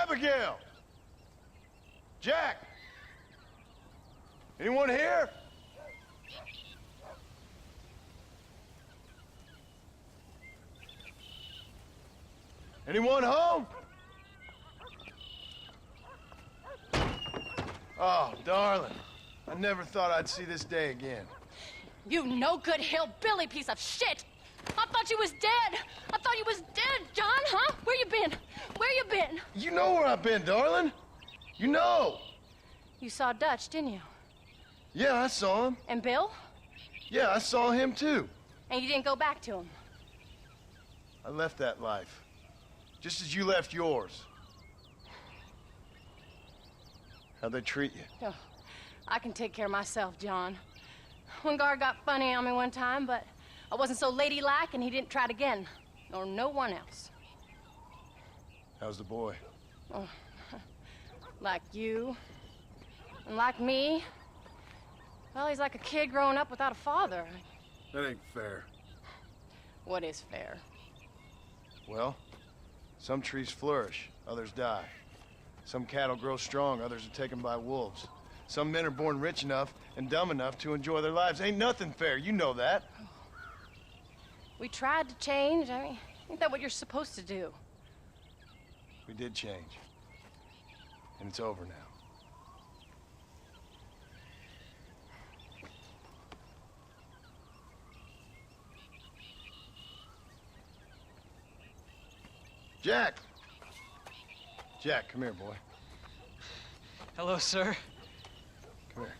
Abigail! Jack! Anyone here? Anyone home? Oh, darling. I never thought I'd see this day again. You no-good hillbilly piece of shit! I thought you was dead! I thought you was dead, John, huh? Where you been? Where you been? You know where I've been, darling. You know. You saw Dutch, didn't you? Yeah, I saw him. And Bill? Yeah, I saw him too. And you didn't go back to him? I left that life. Just as you left yours. How'd they treat you? Oh, I can take care of myself, John. One guard got funny on me one time, but I wasn't so ladylike and he didn't try it again. Nor no one else. How's the boy? Oh, like you. And like me. Well, he's like a kid growing up without a father. That ain't fair. What is fair? Well, some trees flourish, others die. Some cattle grow strong, others are taken by wolves. Some men are born rich enough and dumb enough to enjoy their lives. Ain't nothing fair, you know that. We tried to change. I mean, ain't that what you're supposed to do? We did change. And it's over now. Jack! Jack, come here, boy. Hello, sir. Come here.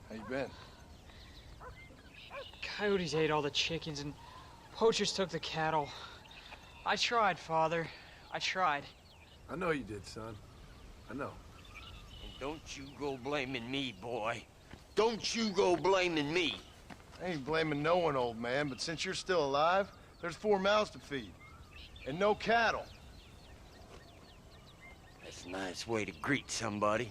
How you been? Coyotes ate all the chickens and poachers took the cattle. I tried, Father. I tried. I know you did, son. I know. And don't you go blaming me, boy. Don't you go blaming me. I ain't blaming no one, old man, but since you're still alive, there's 4 mouths to feed. And no cattle. That's a nice way to greet somebody.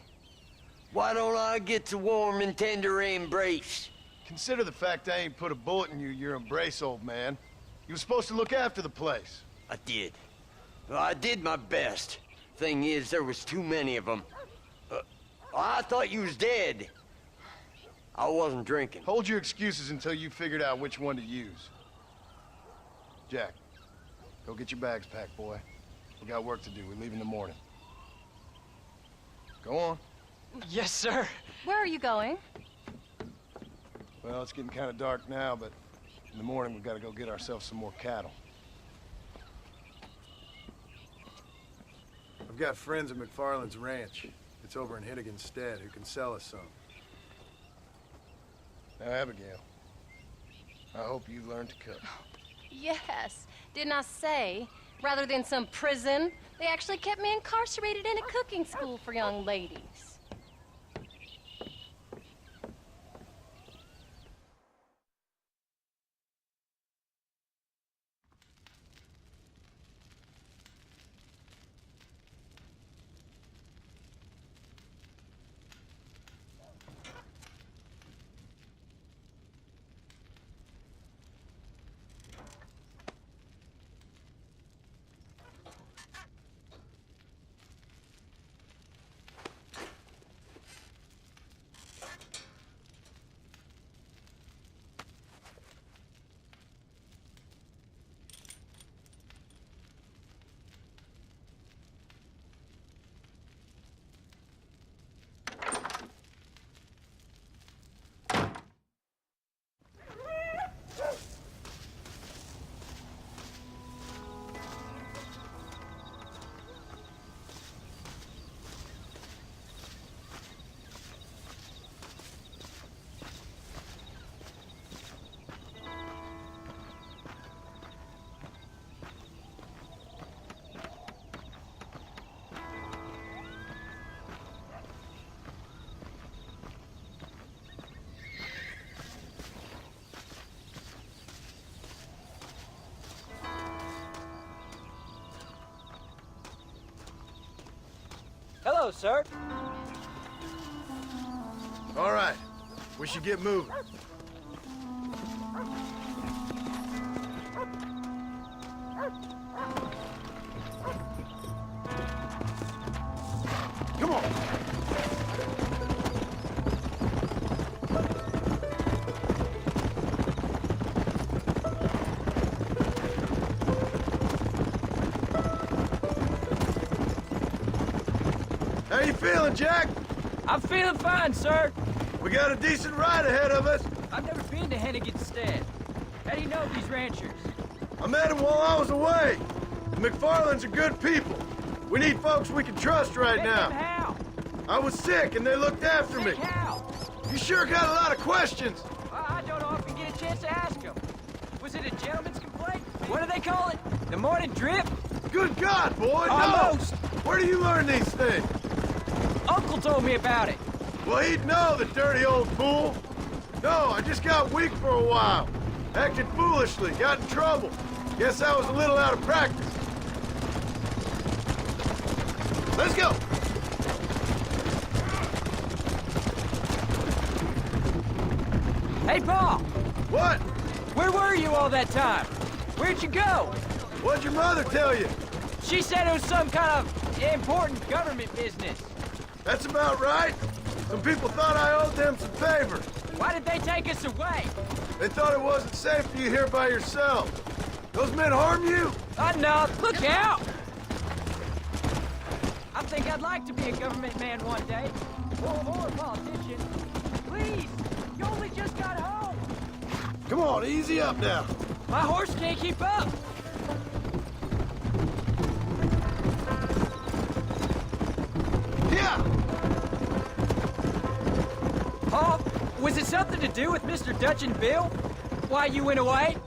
Why don't I get the warm and tender embrace? Consider the fact I ain't put a bullet in your embrace, old man. You were supposed to look after the place. I did. Well, I did my best. Thing is, there was too many of them. I thought you was dead. I wasn't drinking. Hold your excuses until you figured out which one to use. Jack, go get your bags packed, boy. We got work to do. We leave in the morning. Go on. Yes, sir. Where are you going? Well, it's getting kind of dark now, but in the morning we've got to go get ourselves some more cattle. I've got friends at McFarland's ranch. It's over in Hennigan's stead who can sell us some. Now, Abigail, I hope you learned to cook. Yes. Didn't I say, rather than some prison, they actually kept me incarcerated in a cooking school for young ladies. Hello, sir. All right, we should get moving. you feeling, Jack? I'm feeling fine, sir. We got a decent ride ahead of us. I've never been to Hennigan's Stead. How do you know these ranchers? I met them while I was away. The McFarlands are good people. We need folks we can trust right now. How? I was sick and they looked after me. How? You sure got a lot of questions. I don't often get a chance to ask them. Was it a gentleman's complaint? What do they call it? The morning drip? Good God, boy, Almost. no! Where do you learn these things? Uncle told me about it. Well, he'd know, the dirty old fool. No, I just got weak for a while. Acted foolishly, got in trouble. Guess I was a little out of practice. Let's go! Hey, Paul! What? Where were you all that time? Where'd you go? What'd your mother tell you? She said it was some kind of important government business. That's about right. Some people thought I owed them some favor. Why did they take us away? They thought it wasn't safe for you here by yourself. Those men harm you? No, look out! I think I'd like to be a government man one day. Or a politician. Please, you only just got home. Come on, easy up now. My horse can't keep up. Yeah! Paul, was it something to do with Mr. Dutch and Bill? Why you went away?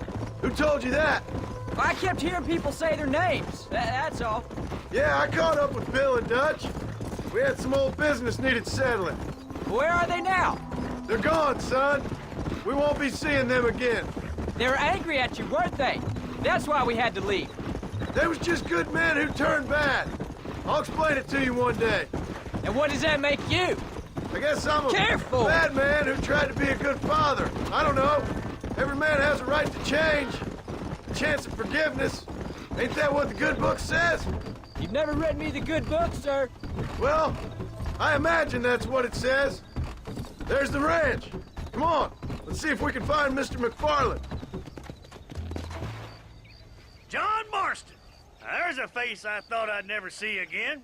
Who told you that? I kept hearing people say their names. That's all. Yeah, I caught up with Bill and Dutch. We had some old business needed settling. Where are they now? They're gone, son. We won't be seeing them again. They were angry at you, weren't they? That's why we had to leave. They was just good men who turned bad. I'll explain it to you one day. And what does that make you? I guess I'm a Careful! bad man who tried to be a good father. I don't know. Every man has a right to change. A chance of forgiveness. Ain't that what the good book says? You've never read me the good book, sir. Well, I imagine that's what it says. There's the ranch. Come on, let's see if we can find Mr. McFarland. John Marston. Now, there's a face I thought I'd never see again.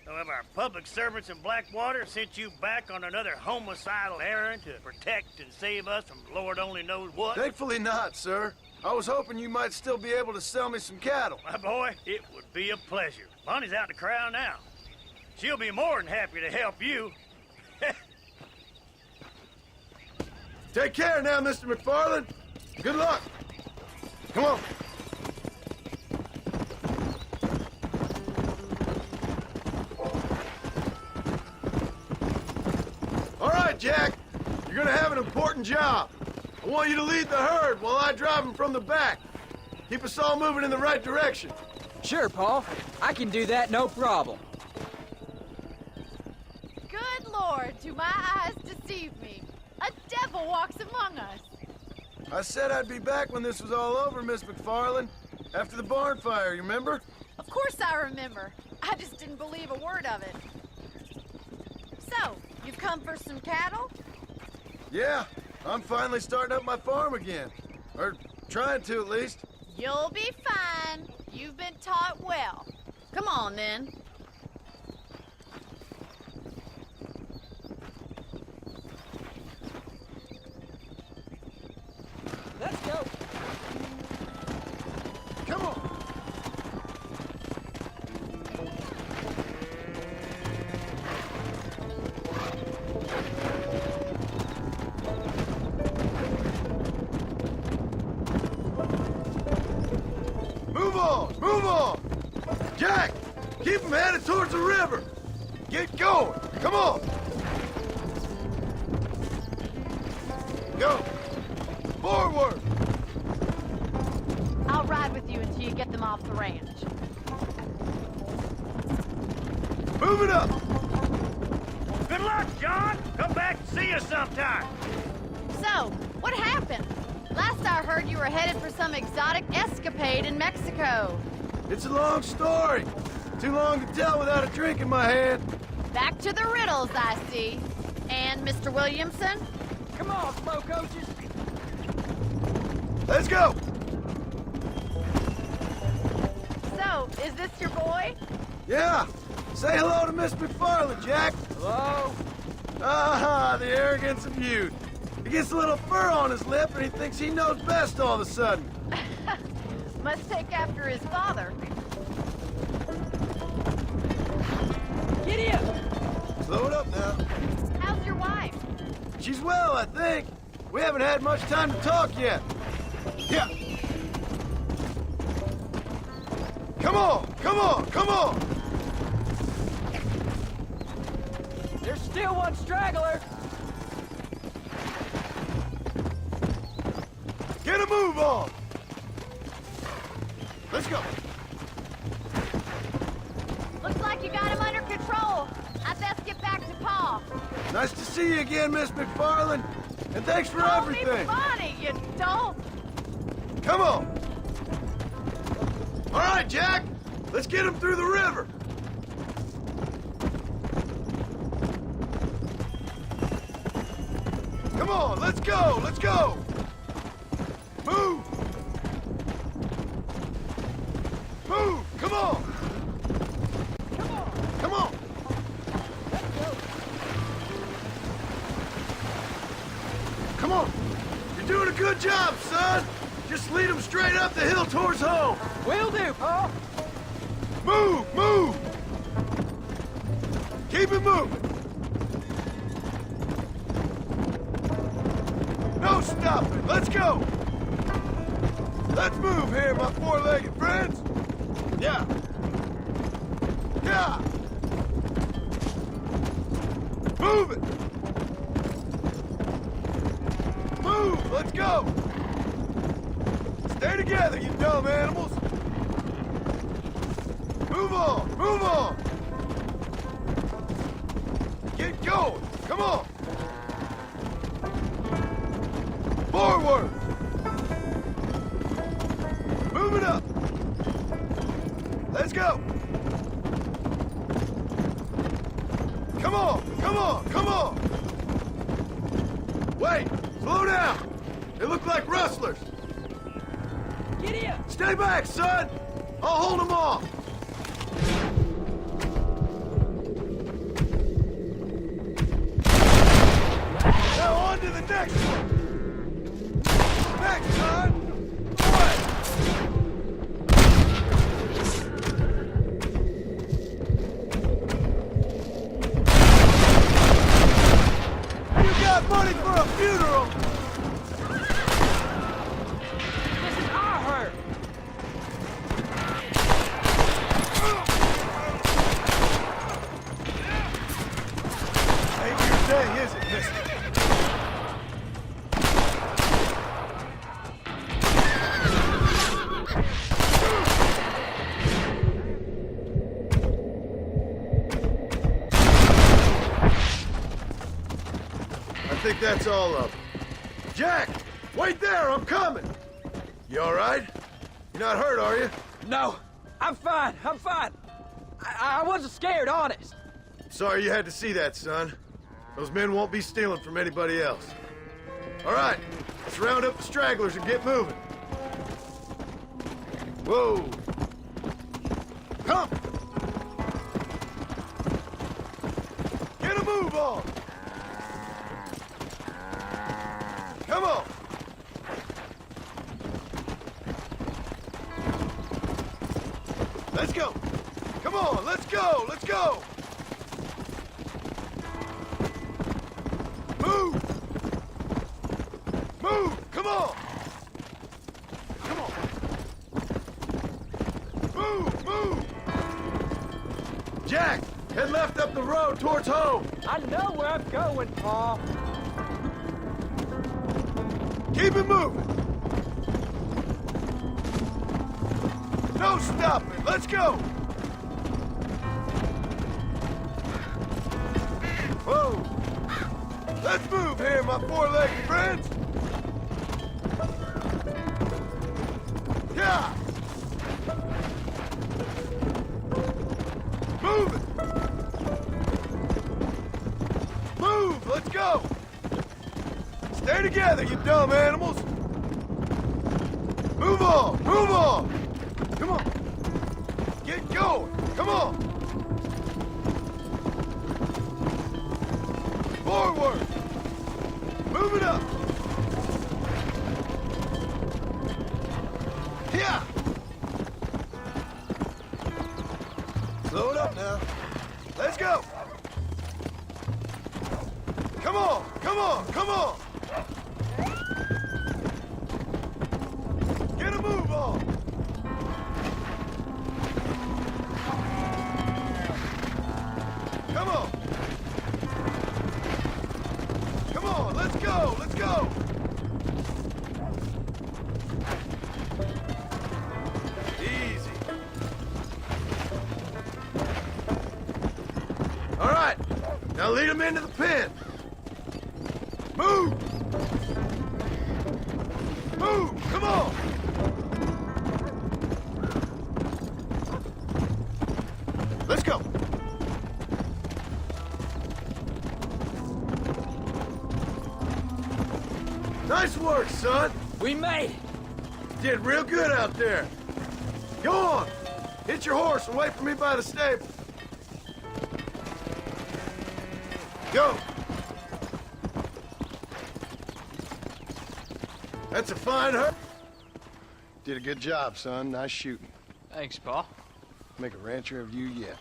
Some of our public servants in Blackwater sent you back on another homicidal errand to protect and save us from Lord only knows what. Thankfully not, sir. I was hoping you might still be able to sell me some cattle. My boy, it would be a pleasure. Bonnie's out in the crowd now. She'll be more than happy to help you. Take care now, Mr. McFarland. Good luck. Come on. All right, Jack. You're gonna have an important job. I want you to lead the herd while I drive them from the back. Keep us all moving in the right direction. Sure, Paul. I can do that, no problem. Good Lord, do my eyes deceive me? A devil walks among us. I said I'd be back when this was all over, Miss McFarland. After the barn fire, you remember? Of course I remember. I just didn't believe a word of it. So, you've come for some cattle? Yeah, I'm finally starting up my farm again. Or trying to, at least. You'll be fine. You've been taught well. Come on, then. Let's go. Come on. Move on! Move on! Jack, keep them headed towards the river. Get going. Come on. Go. Forward. I'll ride with you until you get them off the ranch. Move it up. Good luck, John. Come back and see us sometime. So, what happened? Last I heard you were headed for some exotic escapade in Mexico. It's a long story. Too long to tell without a drink in my hand. Back to the riddles, I see. And Mr. Williamson? Come on, slow coaches. Let's go. So, is this your boy? Yeah, Say hello to Miss McFarland, Jack. Hello? Ah, the arrogance of youth. He gets a little fur on his lip and he thinks he knows best all of a sudden. Must take after his father. Giddy up! Slow it up now. How's your wife? She's well, I think. We haven't had much time to talk yet. Yeah. Come on, come on, come on! There's still one straggler! Get a move on! Let's go. Looks like you got him under control. I'd best get back to Pa. Nice to see you again, Miss McFarland. And thanks for Call everything. me Bonnie, you don't. Come on. All right, Jack. Let's get him through the river. Come on, let's go, let's go. Move. Move, come on. Come on! Come on. Let's go! Come on. You're doing a good job, son. Just lead him straight up the hill towards home. Will do, Pa! Move, move. Keep it moving. No stopping. Let's go. Let's move here, my four-legged friends. Yeah. Yeah. Move it. Move. Let's go. Stay together, you dumb animals. Move on. Move on. Get going. Come on. Forward. Move it up. Let's go. Come on, come on, come on. Wait, slow down. They look like rustlers. Giddy up! Stay back, son. I'll hold them off. Now on to the next one. Next, son. Away. You got money for a funeral? This is our herd! Ain't your day, is it, mister? I think that's all of them. Jack! Wait there! I'm coming! You all right? You're not hurt, are you? No! I'm fine! I'm fine! I wasn't scared, honest! Sorry you had to see that, son. Those men won't be stealing from anybody else. All right, let's round up the stragglers and get moving. Whoa! Come! Get a move on! Come on! Let's go! Come on, let's go! Let's go! Move! Move! Come on! Come on! Move! Move! Jack, head left up the road towards home. I know where I'm going, Pa! Keep it moving! No stopping! Let's go! Whoa! Let's move here, my four-legged friends! Yeah! Move it! Move! Let's go! Stay together, you dumb animals! Move on! Move on! Come on! Get going! Come on! Forward! Move it up! Yeah! Slow it up now. Let's go! Come on! Come on! Come on! Get a move on! Come on! Come on! Let's go! Let's go! Easy. All right. Now lead them into the pen. Move! Move! Come on! Let's go! Nice work, son! We made it! Did real good out there. Go on! Hit your horse and wait for me by the stable. Go! That's a fine hurt. Did a good job, son. Nice shooting. Thanks, Pa. Make a rancher of you yet.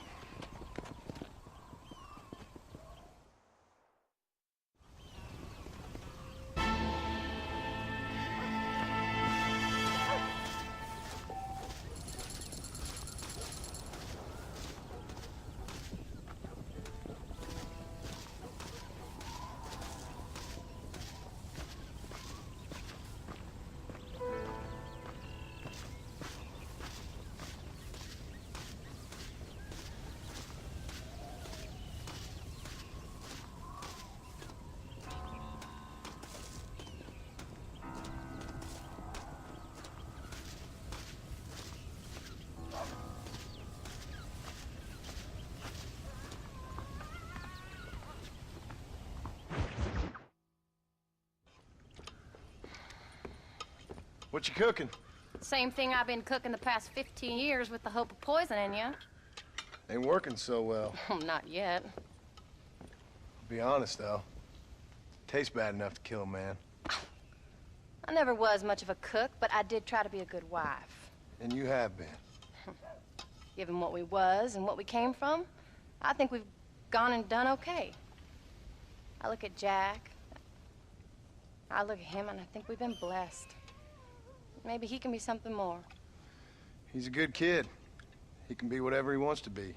What you cooking? Same thing I've been cooking the past 15 years with the hope of poisoning you. Ain't working so well. Not yet. Be honest, though. Tastes bad enough to kill a man. I never was much of a cook, but I did try to be a good wife. And you have been. Given what we was and what we came from, I think we've gone and done okay. I look at Jack. I look at him, and I think we've been blessed. Maybe he can be something more. He's a good kid. He can be whatever he wants to be.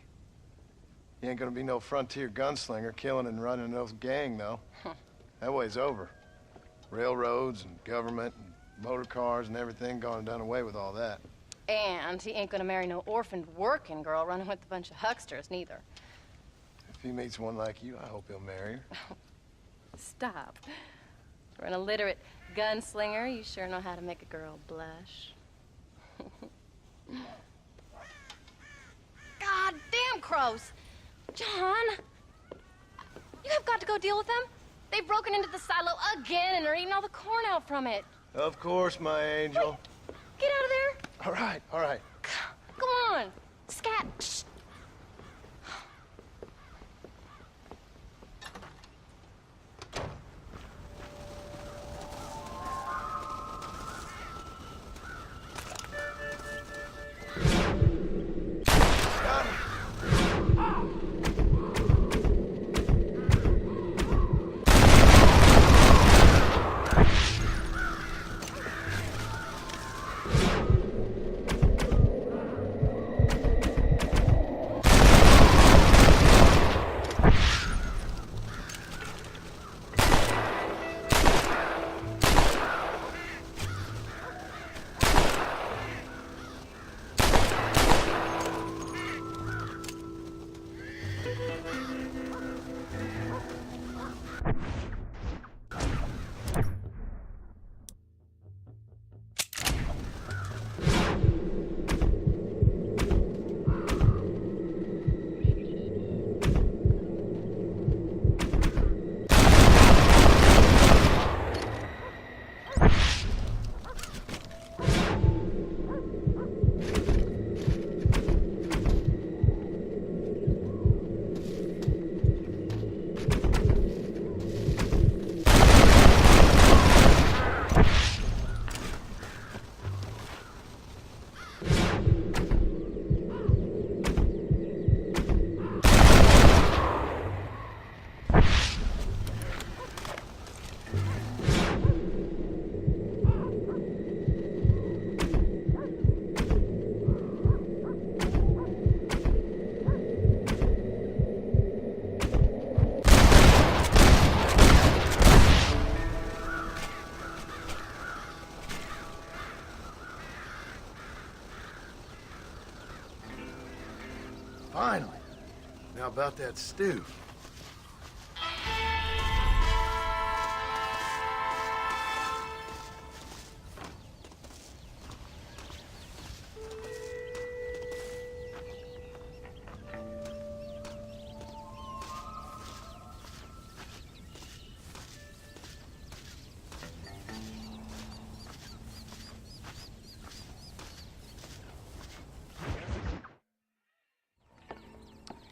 He ain't gonna be no frontier gunslinger killing and running no gang, though. That way's over. Railroads and government and motor cars and everything gone and done away with all that. And he ain't gonna marry no orphaned working girl running with a bunch of hucksters, neither. If he meets one like you, I hope he'll marry her. Stop. For an illiterate gunslinger, you sure know how to make a girl blush. God damn crows! John! You have got to go deal with them. They've broken into the silo again and are eating all the corn out from it. Of course, my angel. Wait, get out of there. All right, all right. Go on. Scat. Shh. Finally. Now about that stew.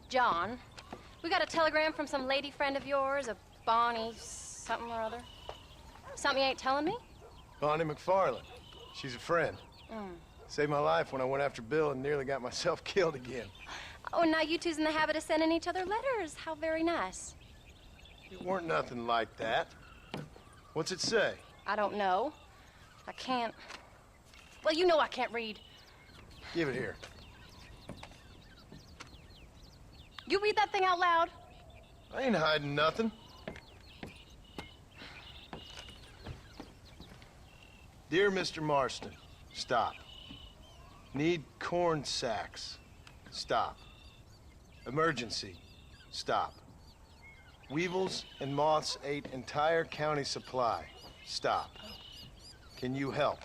John, we got a telegram from some lady friend of yours, a Bonnie something or other. Something you ain't telling me? Bonnie McFarland. She's a friend. Saved my life when I went after Bill and nearly got myself killed again. Oh, and now you two's in the habit of sending each other letters. How very nice. It weren't nothing like that. What's it say? I don't know. I can't... Well, you know I can't read. Give it here. You read that thing out loud? I ain't hiding nothing. Dear Mr. Marston, stop. Need corn sacks. Stop. Emergency. Stop. Weevils and moths ate entire county supply. Stop. Can you help?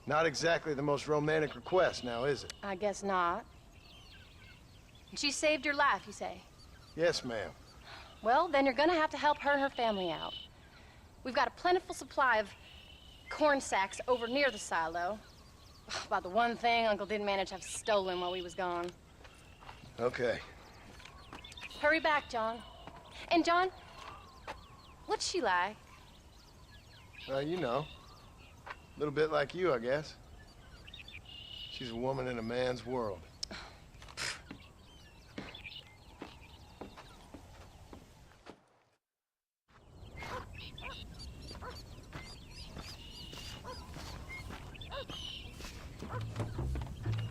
Not exactly the most romantic request now, is it? I guess not. And she saved your life, you say? Yes, ma'am. Well, then you're gonna have to help her and her family out. We've got a plentiful supply of corn sacks over near the silo. About the one thing Uncle didn't manage to have stolen while we was gone. Okay. Hurry back, John. And John, what's she like? You know. A little bit like you, I guess. She's a woman in a man's world.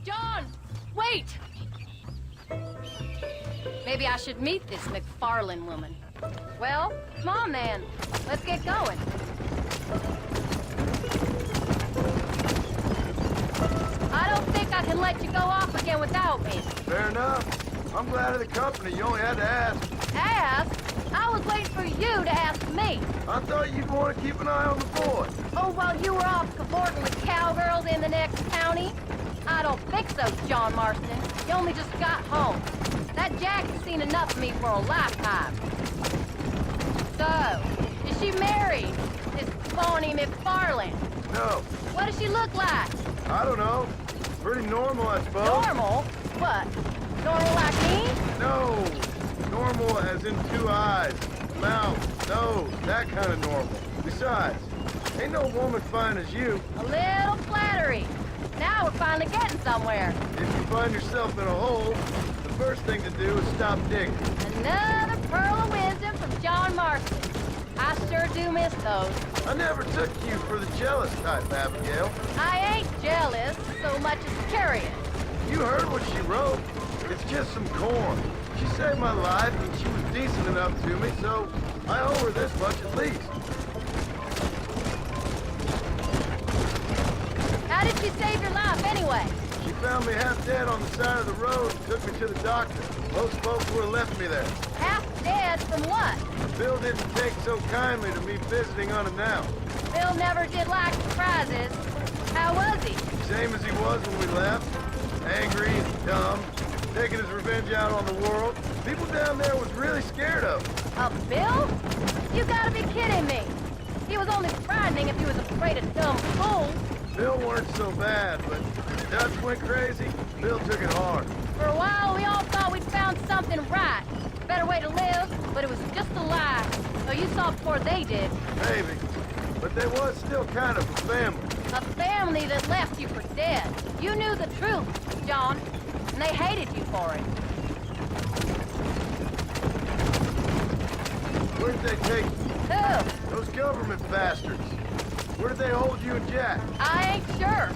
John, wait! Maybe I should meet this McFarland woman. Well, come on then. Let's get going. I don't think I can let you go off again without me. Fair enough. I'm glad of the company. You only had to ask. Ask? I was waiting for you to ask me. I thought you'd want to keep an eye on the boy. Oh, while you were off cavorting with cowgirls in the next county? I don't think so, John Marston. You only just got home. That Jack has seen enough of me for a lifetime. So, is she married? This Bonnie McFarland? No. What does she look like? I don't know. Pretty normal, I suppose. Normal? What? Normal like me? No. Normal as in 2 eyes, mouth, nose, that kind of normal. Besides, ain't no woman fine as you. A little flattery. Now we're finally getting somewhere. If you find yourself in a hole, the first thing to do is stop digging. Another pearl of wisdom from John Marston. I sure do miss those. I never took you for the jealous type, Abigail. I ain't jealous so much as curious. You heard what she wrote. It's just some corn. She saved my life, and she was decent enough to me, so I owe her this much at least. How did she save your life anyway? She found me half dead on the side of the road and took me to the doctor. Most folks would have left me there. Half dead from what? Bill didn't take so kindly to me visiting unannounced. Bill never did like surprises. How was he? Same as he was when we left. Angry and dumb. Taking his revenge out on the world. People down there was really scared of him. Of Bill? You gotta be kidding me. He was only frightening if he was afraid of dumb fools. Bill weren't so bad, but Dutch went crazy. Bill took it hard. For a while, we all thought we'd found something right. Better way to live, but it was just a lie. So you saw before they did. Maybe. But they was still kind of a family. A family that left you for dead. You knew the truth, John, and they hated you for it. Where did they take you? Who? Those government bastards. Where did they hold you and Jack? I ain't sure.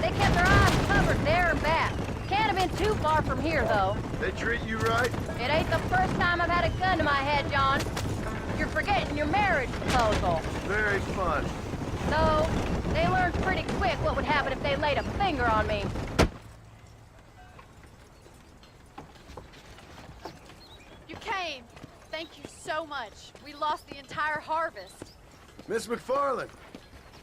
They kept their eyes covered there and back. Can't have been too far from here, though. They treat you right? It ain't the first time I've had a gun to my head, John. You're forgetting your marriage proposal. Very fun. So, they learned pretty quick what would happen if they laid a finger on me. Thank you so much. We lost the entire harvest. Miss McFarland,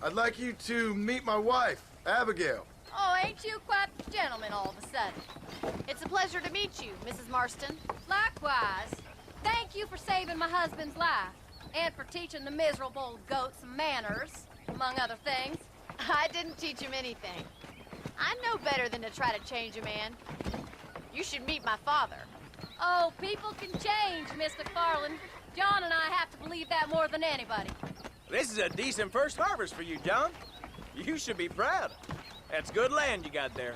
I'd like you to meet my wife, Abigail. Oh, ain't you quite the gentleman all of a sudden? It's a pleasure to meet you, Mrs. Marston. Likewise. Thank you for saving my husband's life. And for teaching the miserable goat some manners, among other things. I didn't teach him anything. I know better than to try to change a man. You should meet my father. Oh, people can change, Miss McFarland. John and I have to believe that more than anybody. This is a decent first harvest for you, John. You should be proud. That's good land you got there.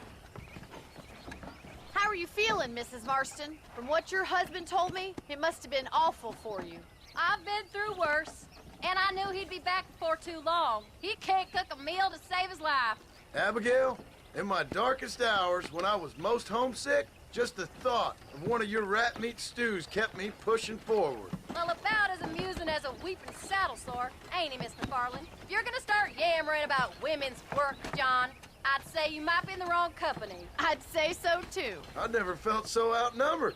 How are you feeling, Mrs. Marston? From what your husband told me, it must have been awful for you. I've been through worse, and I knew he'd be back before too long. He can't cook a meal to save his life. Abigail, in my darkest hours, when I was most homesick, just the thought of one of your rat meat stews kept me pushing forward. Well, about as amusing as a weeping saddle sore, ain't he, Miss McFarland? If you're gonna start yammering about women's work, John, I'd say you might be in the wrong company. I'd say so, too. I never felt so outnumbered.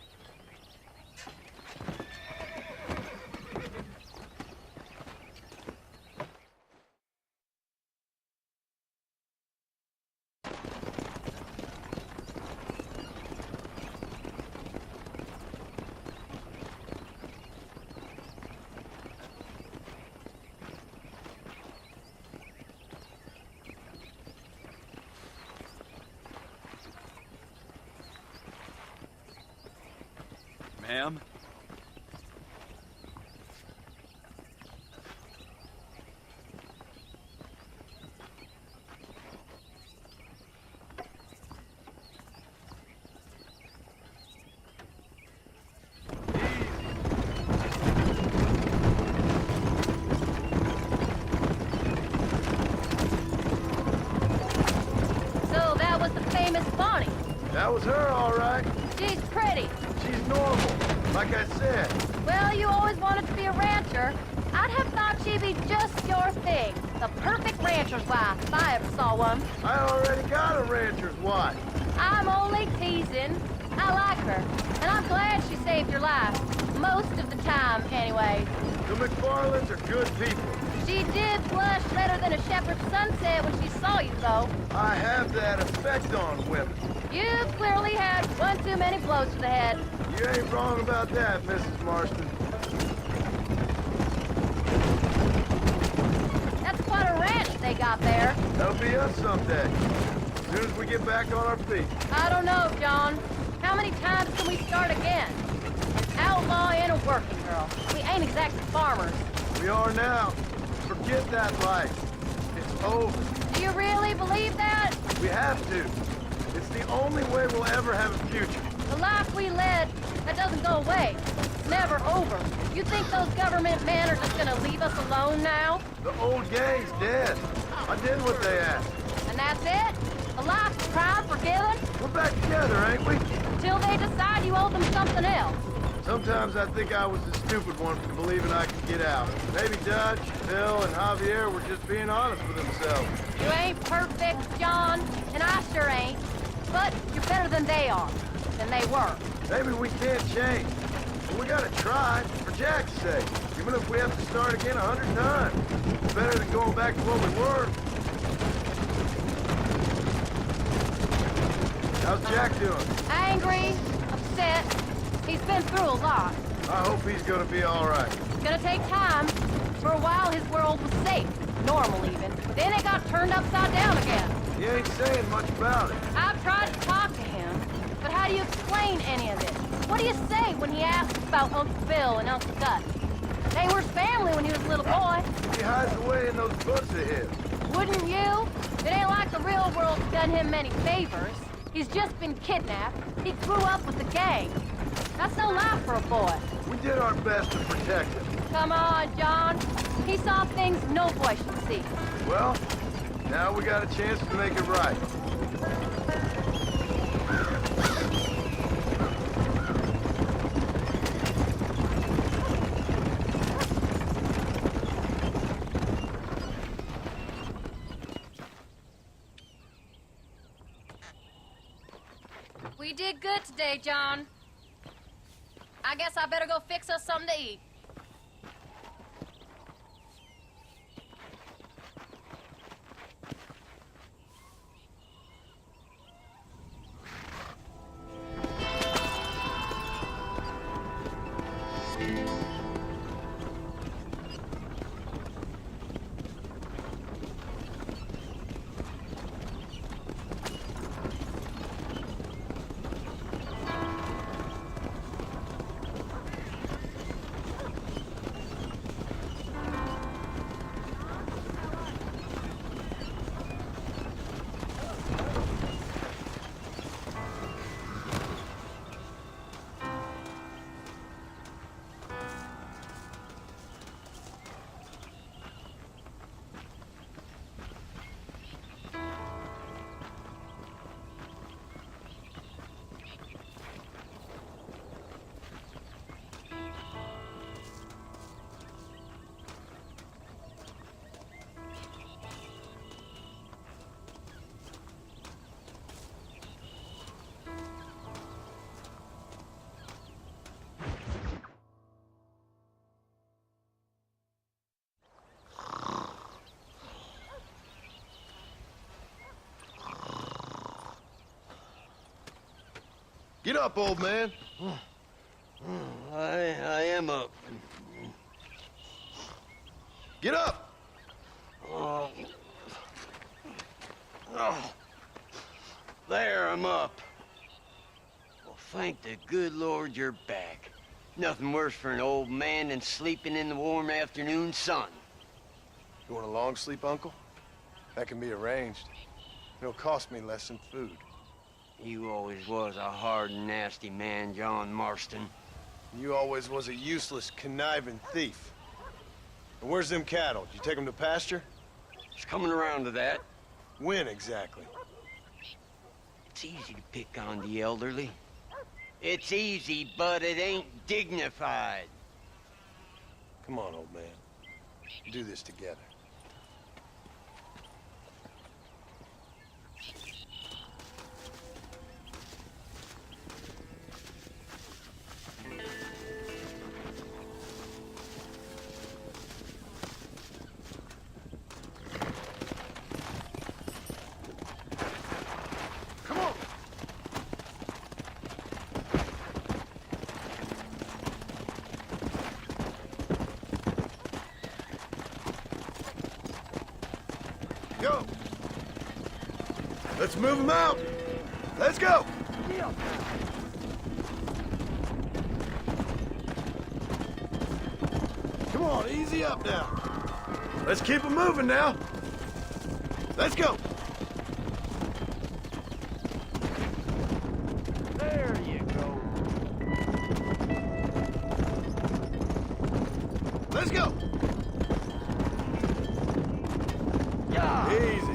Ma'am? So that was the famous Bonnie. That was her, all right. She's pretty. She's normal, like I said. Well, you always wanted to be a rancher. I'd have thought she'd be just your thing. The perfect rancher's wife, if I ever saw one. I already got a rancher's wife. I'm only teasing. I like her, and I'm glad she saved your life. Most of the time, anyway. The McFarlands are good people. She did blush redder than a shepherd's sunset when she saw you, though. I have that effect on women. You've clearly had one too many blows to the head. You ain't wrong about that, Mrs. Marston. That's quite a ranch they got there. That'll be us someday. As soon as we get back on our feet. I don't know, John. How many times can we start again? An outlaw and a working girl. We ain't exactly farmers. We are now. Forget that life. It's over. Do you really believe that? We have to. It's the only way we'll ever have a future. The life we led, that doesn't go away. It's never over. You think those government men are just gonna leave us alone now? The old gang's dead. I did what they asked. And that's it? A life of crime forgiven? We're back together, ain't we? Until they decide you owe them something else. Sometimes I think I was the stupid one for believing I could get out. Maybe Dutch, Bill, and Javier were just being honest with themselves. You ain't perfect, John, and I sure ain't. But you're better than they are, than they were. Maybe we can't change. But we gotta try, for Jack's sake. Even if we have to start again 100 times. It's better than going back to what we were. How's Jack doing? Angry, upset. He's been through a lot. I hope he's gonna be all right. It's gonna take time. For a while, his world was safe. Normal, even. Then it got turned upside down again. He ain't saying much about it. I've tried to talk to him, but how do you explain any of it? What do you say when he asks about Uncle Bill and Uncle Dutch? They were his family when he was a little boy. He hides away in those books of his. Wouldn't you? It ain't like the real world's done him many favors. He's just been kidnapped. He grew up with the gang. That's no life for a boy. We did our best to protect him. Come on, John. He saw things no boy should see. Well, now we got a chance to make it right. We did good today, John. I guess I better go fix us something to eat. Get up, old man. I am up. Get up! Oh. Oh. There, I'm up. Well, thank the good Lord you're back. Nothing worse for an old man than sleeping in the warm afternoon sun. You want a long sleep, Uncle? That can be arranged. It'll cost me less than food. You always was a hard and nasty man, John Marston. You always was a useless, conniving thief. And where's them cattle? Did you take them to pasture? It's coming around to that. When exactly? It's easy to pick on the elderly. It's easy, but it ain't dignified. Come on, old man. We'll do this together. Go! Let's move them out! Let's go! Come on, easy up now. Let's keep them moving now. Let's go! There you go. Let's go! Easy.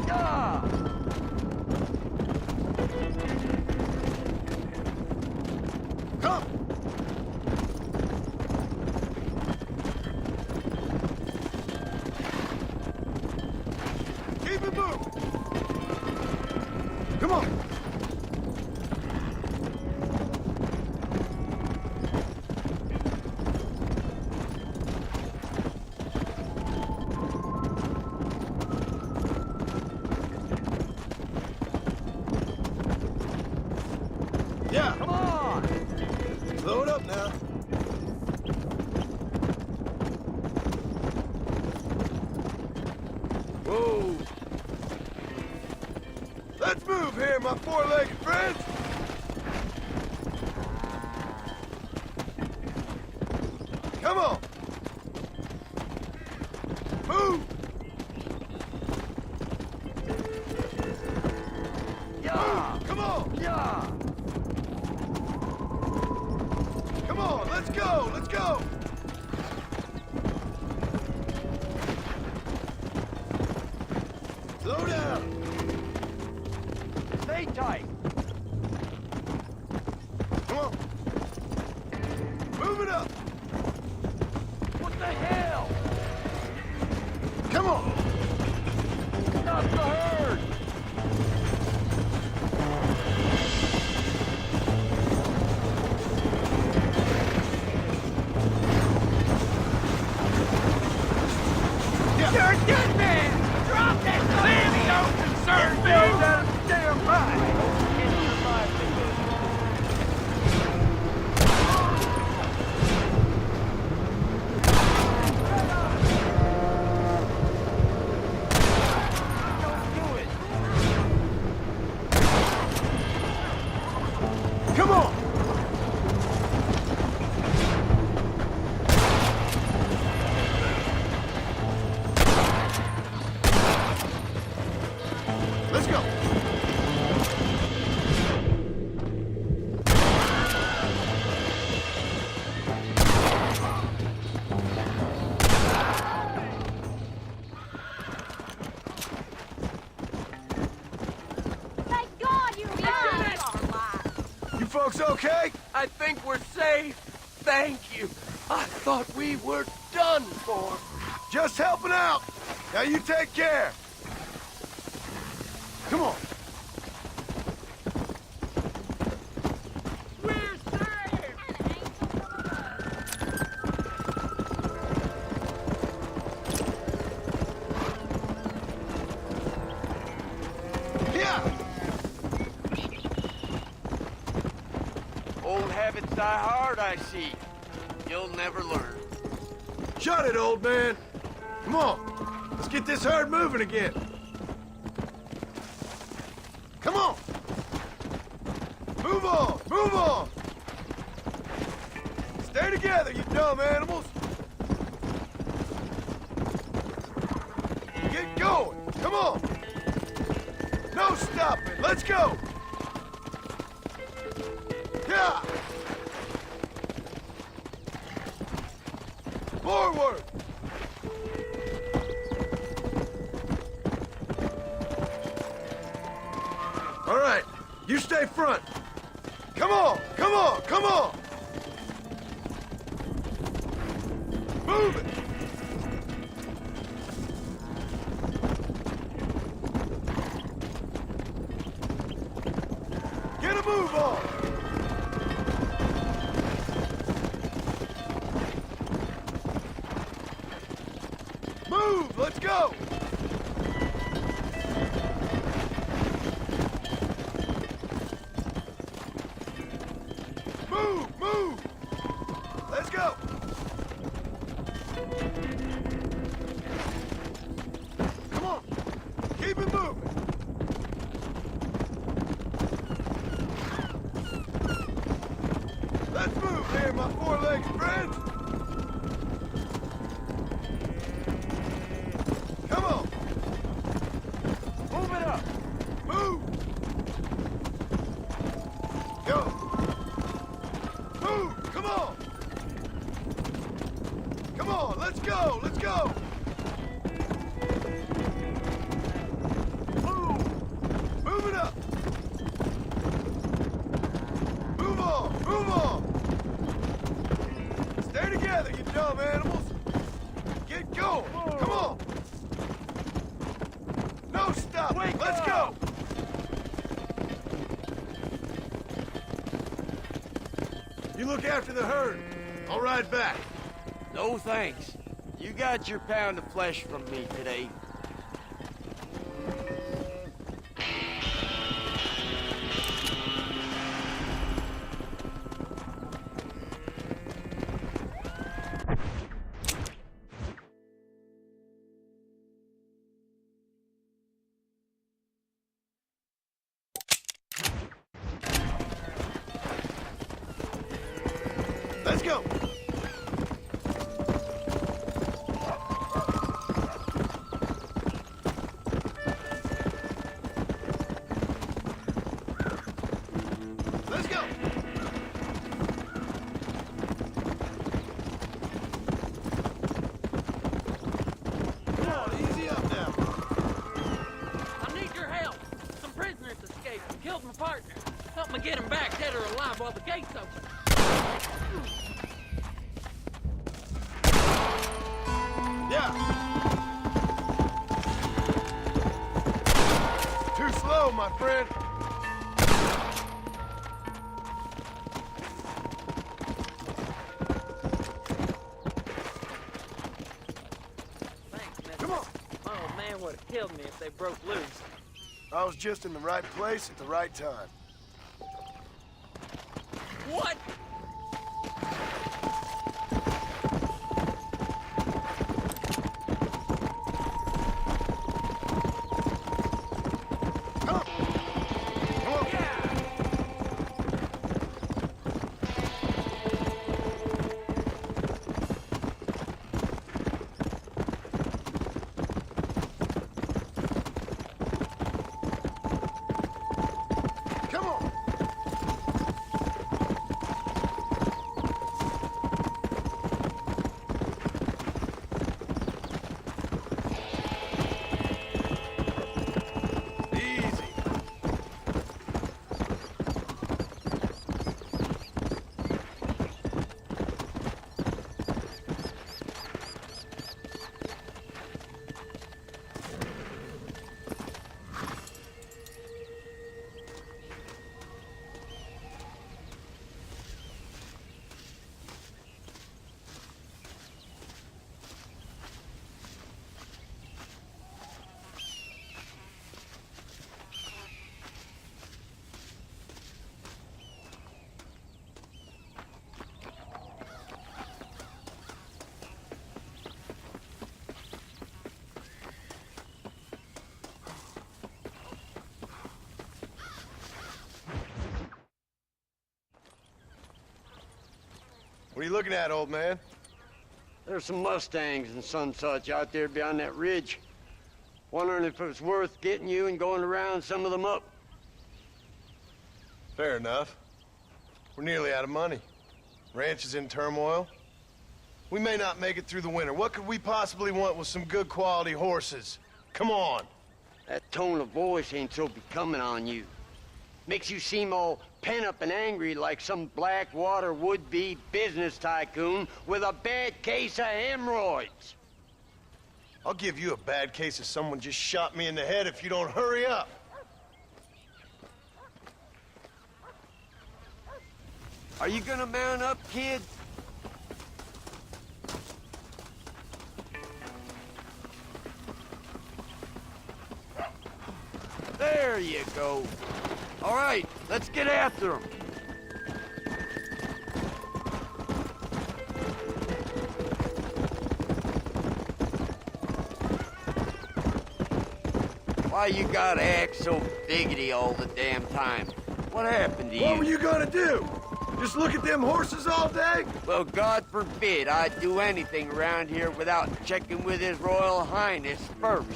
Come! Keep it moving! Come on! Yeah! Come on! Slow it up now. Whoa! Let's move here, my four-legged friends! Come on! Move! Yeah! Move. Come on! Yeah! Come on, let's go, let's go! Slow down! Stay tight! Come on! Move it up! What the hell? Come on! Stop the herd! Come on! Let's go! Thank God you alive! You folks okay? I think we're safe. Thank you. I thought we were done for. Just helping out. Now you take care. Come on. We're safe! Yeah! Old habits die hard, I see. You'll never learn. Shut it, old man. Come on. Let's get this herd moving again. Come on. Move on. Move on. Stay together, you dumb animals. Get going. Come on. No stopping. Let's go. Yeah. Forward. All right, you stay front. Come on, come on, come on. Move it. Get a move on. Move, let's go. Move, move. Let's go. Come on, keep it moving. Let's move here, my four-legged friends. Come on. Move it up. Move. Go. Move. Come on. Come on. Let's go. Let's go. Move. Move it up. Move on. Move on. Stay together, you dumb animals. Get going. Come on. No stop. Let's go. You look after the herd. I'll ride back. No thanks. You got your pound of flesh from me today. Let's go. Let's go. Come on, easy up now. I need your help. Some prisoners escaped and killed my partner. Help me get him back, dead or alive, while the gate's open. Yeah. Too slow, my friend. Thanks, mister. Come on. My old man would have killed me if they broke loose. I was just in the right place at the right time. What? Come on. Come on. Yeah! What are you looking at, old man? There's some Mustangs and some such out there beyond that ridge. Wondering if it was worth getting you and going around some of them up. Fair enough. We're nearly out of money. Ranch is in turmoil. We may not make it through the winter. What could we possibly want with some good quality horses? Come on. That tone of voice ain't so becoming on you. Makes you seem all pent up and angry like some Blackwater would-be business tycoon with a bad case of hemorrhoids. I'll give you a bad case of someone just shot me in the head if you don't hurry up. Are you gonna mount up, kid? There you go. All right, let's get after him. Why you gotta act so biggity all the damn time? What happened to you? What were you gonna do? Just look at them horses all day? Well, God forbid I'd do anything around here without checking with His Royal Highness first.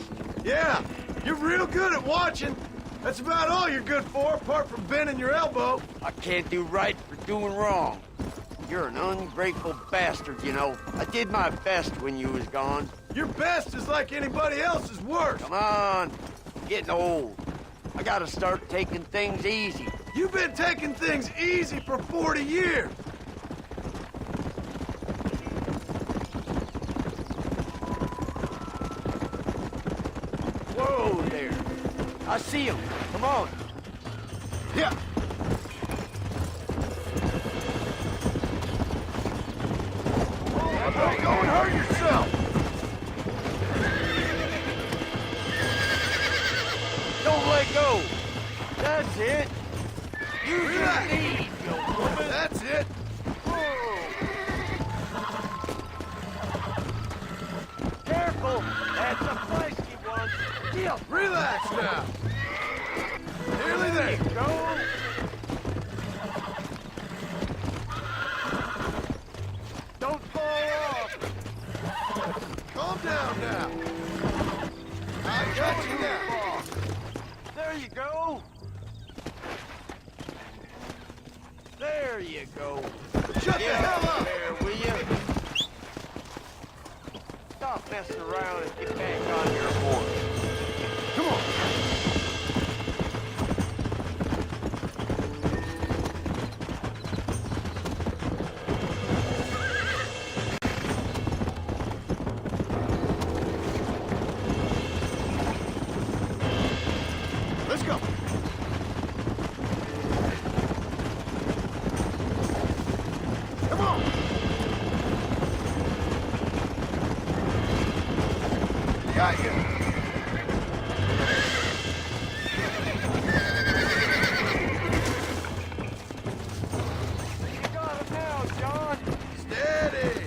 Yeah, you're real good at watching. That's about all you're good for, apart from bending your elbow. I can't do right for doing wrong. You're an ungrateful bastard, you know. I did my best when you was gone. Your best is like anybody else's worst. Come on, I'm getting old. I gotta start taking things easy. You've been taking things easy for 40 years. Whoa there. I see him. Come on. Yeah. Don't go and hurt yourself. Don't let go. That's it. Use your Relax. knees, you woman. That's it. Careful. That's a feisty one. Deal. Relax now. Nearly there. Go. Don't fall off. Calm down now. I got you now. There you go. There you go. Shut the hell up. There, will you? Stop messing around and get back on your horse. Come on. Let's go. Come on. Got you. You got him now, John. Steady.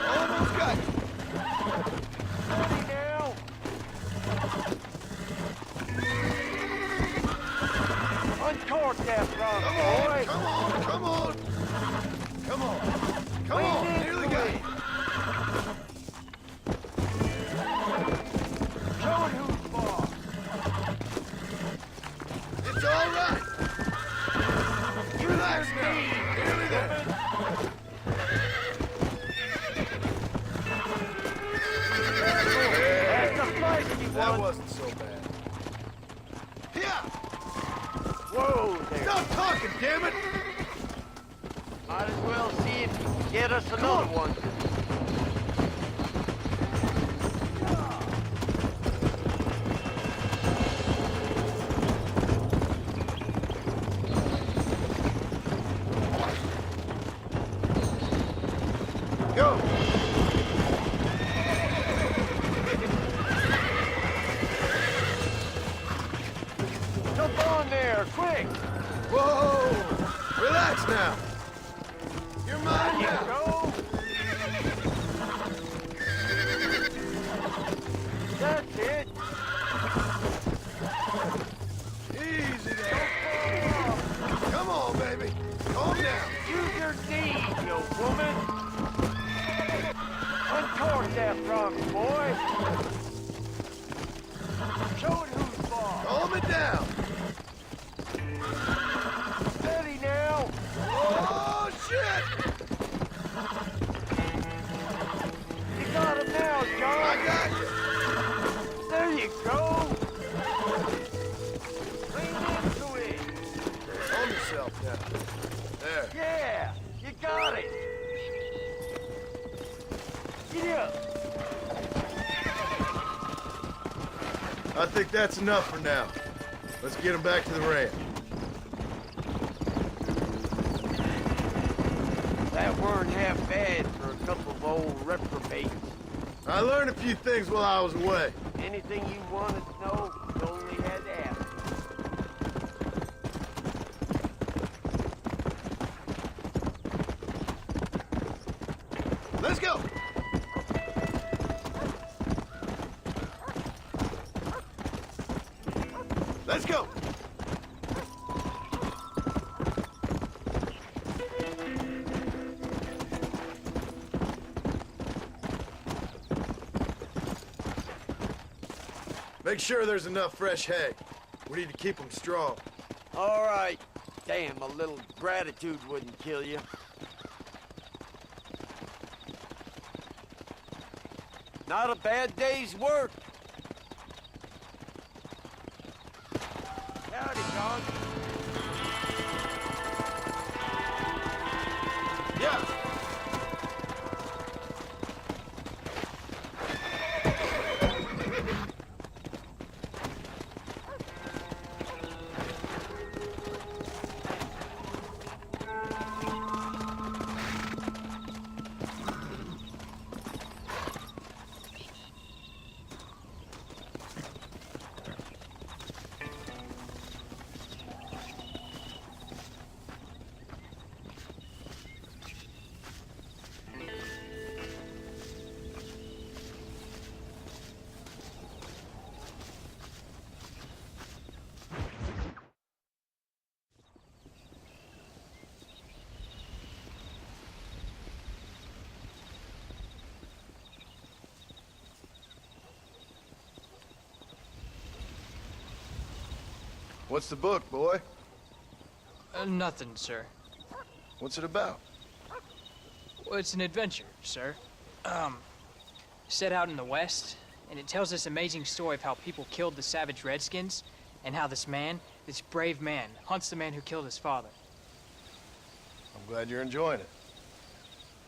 Almost got you. Steady now. Uncork that front, Come on, boy. come on, come on. Come on. Come Lean on. into Nearly got it. you. Show it who's boss. It's all right. Relax now. Nearly there. That's a feisty That one. wasn't so bad. Yeah. Whoa there. Stop talking, damn it. Might as well see if you can get us another one. Go. Jump on there, quick. Whoa. Relax now. You're mine There you now. go. That's it. Easy there. Come on, baby. Calm down. Use your knees, you Yeah. There. Yeah, you got it. Get up. I think that's enough for now. Let's get him back to the ramp. That weren't half bad for a couple of old reprobates. I learned a few things while I was away. Anything you wanted to know, you only had to ask. Let's go! Let's go! Make sure there's enough fresh hay. We need to keep them strong. All right. Damn, a little gratitude wouldn't kill you. Not a bad day's work. Howdy, John. Yeah. What's the book, boy? Nothing, sir. What's it about? Well, it's an adventure, sir. Set out in the West, and it tells this amazing story of how people killed the savage Redskins, and how this man, this brave man, hunts the man who killed his father. I'm glad you're enjoying it.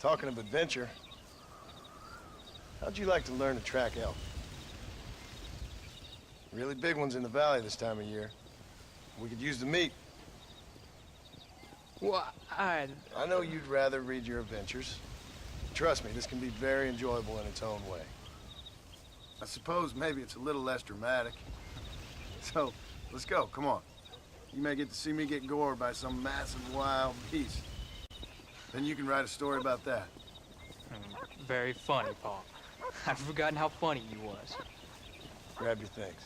Talking of adventure, how'd you like to learn to track elk? Really big ones in the valley this time of year. We could use the meat. Well, I know you'd rather read your adventures. Trust me, this can be very enjoyable in its own way. I suppose maybe it's a little less dramatic. So, let's go, come on. You may get to see me get gored by some massive wild beast. Then you can write a story about that. Very funny, Paul. I've forgotten how funny you was. Grab your things.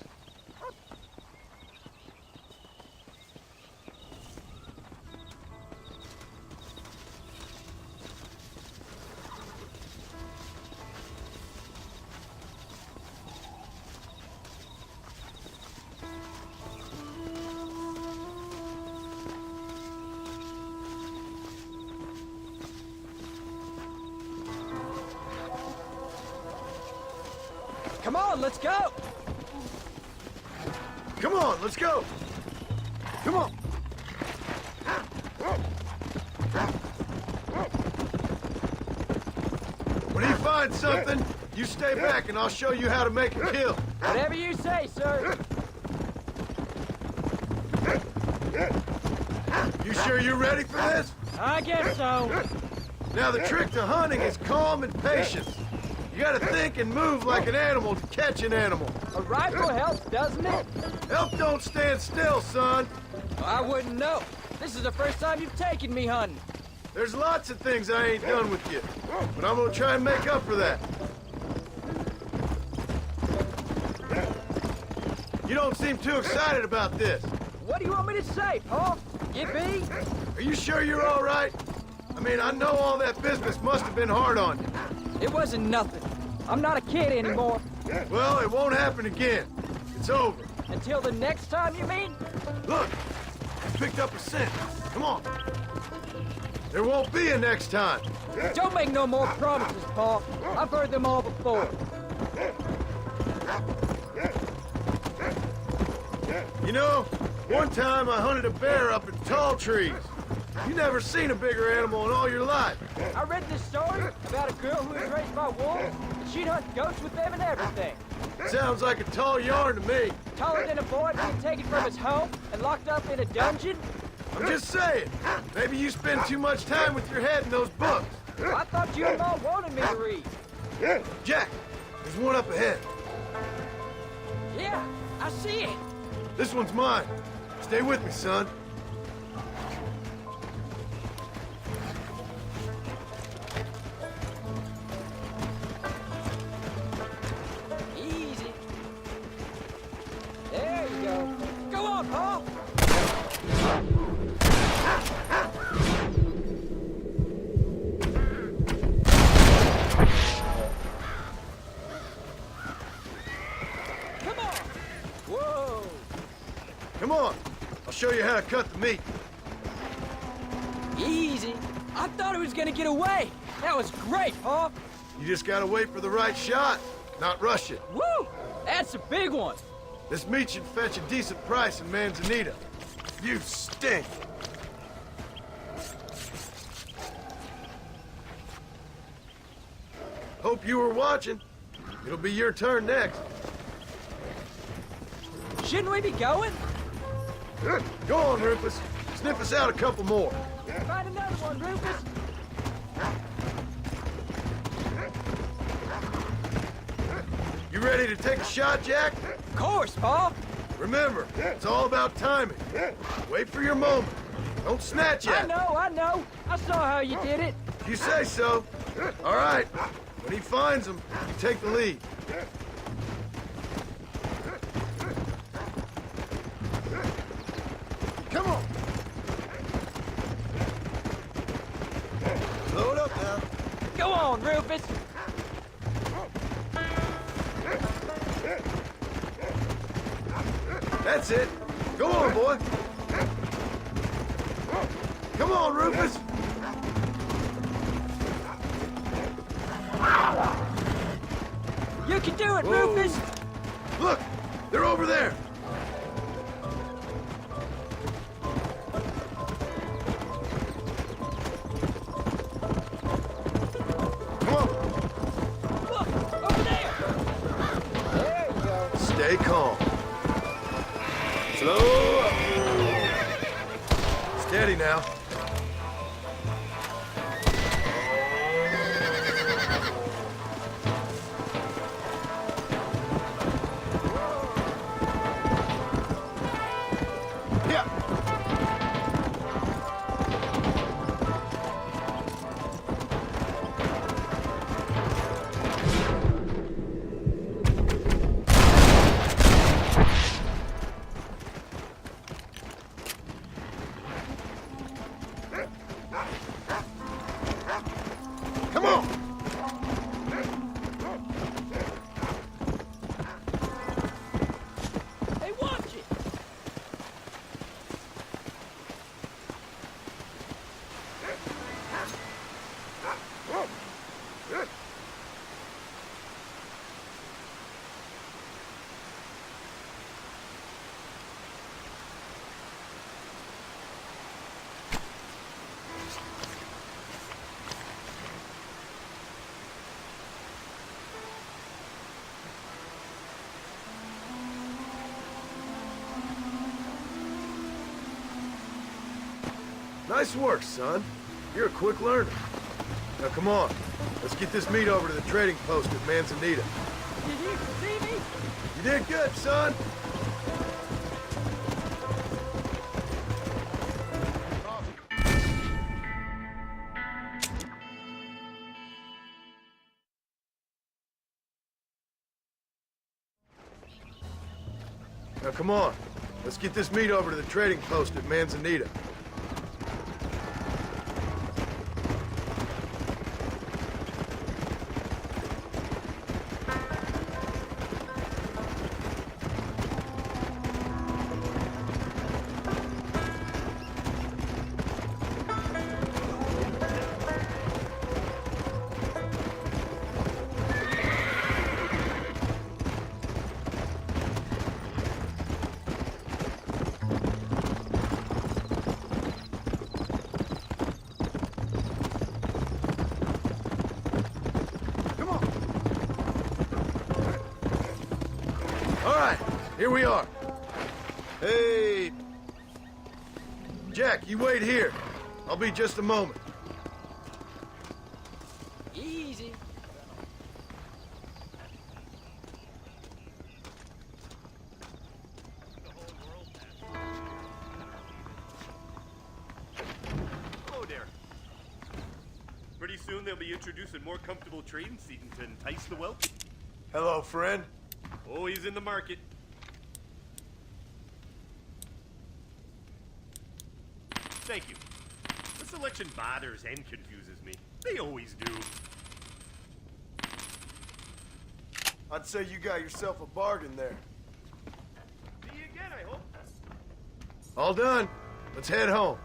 Come on, let's go! Come on, let's go! Come on! When you find something, you stay back and I'll show you how to make a kill. Whatever you say, sir. You sure you're ready for this? I guess so. Now the trick to hunting is calm and patience. You gotta think and move like an animal to catch an animal. A rifle helps, doesn't it? Elk don't stand still, son. I wouldn't know. This is the first time you've taken me hunting. There's lots of things I ain't done with you, but I'm gonna try and make up for that. You don't seem too excited about this. What do you want me to say, Paul? Yippee? Are you sure you're all right? I mean, I know all that business must have been hard on you. It wasn't nothing. I'm not a kid anymore. Well, it won't happen again. It's over. Until the next time, you mean? Look, I picked up a scent. Come on. There won't be a next time. Don't make no more promises, Paul. I've heard them all before. You know, one time I hunted a bear up in tall trees. You never seen a bigger animal in all your life. I read this story about a girl who was raised by wolves, and she'd hunt goats with them and everything. Sounds like a tall yarn to me. Taller than a boy being taken from his home and locked up in a dungeon? I'm just saying, maybe you spend too much time with your head in those books. I thought you and Mom wanted me to read. Jack, there's one up ahead. Yeah, I see it. This one's mine. Stay with me, son. Easy. There you go. Go on, Paul. Come on. Whoa. Come on. I'll show you how to cut the meat. Easy. I thought it was gonna get away. That was great, Paul. You just gotta wait for the right shot, not rush it. Woo! That's a big one. This meat should fetch a decent price in Manzanita. You stink. Hope you were watching. It'll be your turn next. Shouldn't we be going? Go on, Rufus. Sniff us out a couple more. Find another one, Rufus. You ready to take a shot, Jack? Of course, Paul. Remember, it's all about timing. Wait for your moment. Don't snatch I it. know. I saw how you did it. If you say so. All right. When he finds them, you take the lead. Come on. Load up now. Go on, Rufus. That's it. Go on, boy. Come on, Rufus. You can do it, Whoa. Rufus. Look, they're over there. Come on. Look, over there. There you go. Stay calm. Slow up. Steady now. Yeah. Come on. Hey, watch it. Nice work, son. You're a quick learner. Now, come on. Let's get this meat over to the trading post at Manzanita. Did you see me? You did good, son. Now, come on. Let's get this meat over to the trading post at Manzanita. Here we are. Hey... Jack, you wait here. I'll be just a moment. Easy. Hello there. Pretty soon they'll be introducing more comfortable trading seating to entice the wealthy. Hello, friend. Oh, he's in the market. Thank you. The selection bothers and confuses me. They always do. I'd say you got yourself a bargain there. See you again, I hope. All done. Let's head home.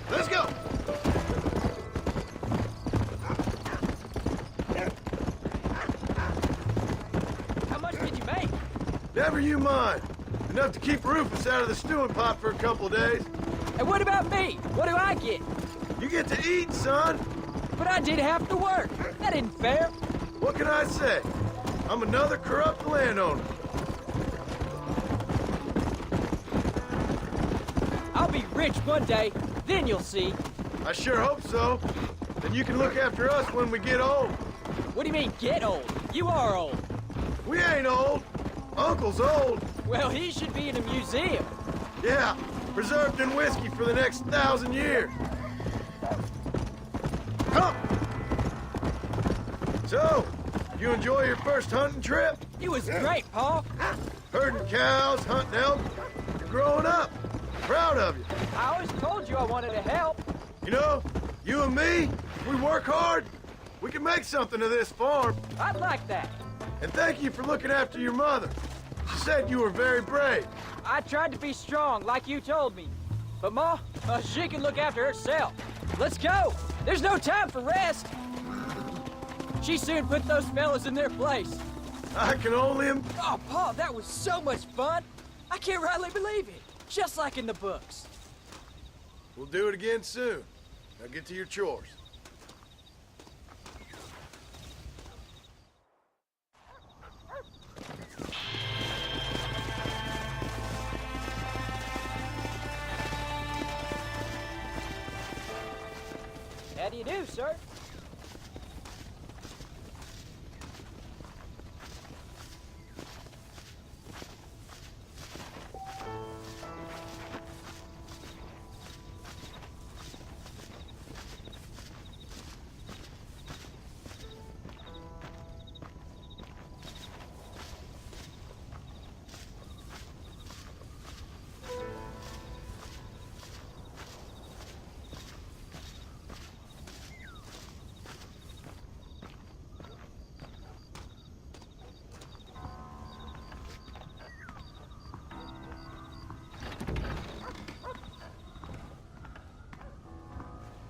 Let's go! How much did you make? Never you mind. Enough to keep Rufus out of the stewing pot for a couple of days. And what about me? What do I get? You get to eat, son. But I did half the work. That isn't fair. What can I say? I'm another corrupt landowner. I'll be rich one day, then you'll see. I sure hope so. Then you can look after us when we get old. What do you mean, get old? You are old. We ain't old. Uncle's old. Well, he should be in a museum. Yeah, preserved in whiskey for the next 1,000 years. Come! So, you enjoy your first hunting trip? It was great, Paul. Herding cows, hunting elk. You're growing up. Proud of you. I always told you I wanted to help. You know, you and me, if we work hard, we can make something of this farm. I'd like that. And thank you for looking after your mother. She said you were very brave. I tried to be strong, like you told me. But Ma, she can look after herself. Let's go. There's no time for rest. She soon put those fellas in their place. I can only Oh, Paul, that was so much fun. I can't rightly believe it. Just like in the books. We'll do it again soon. Now get to your chores. How do you do, sir?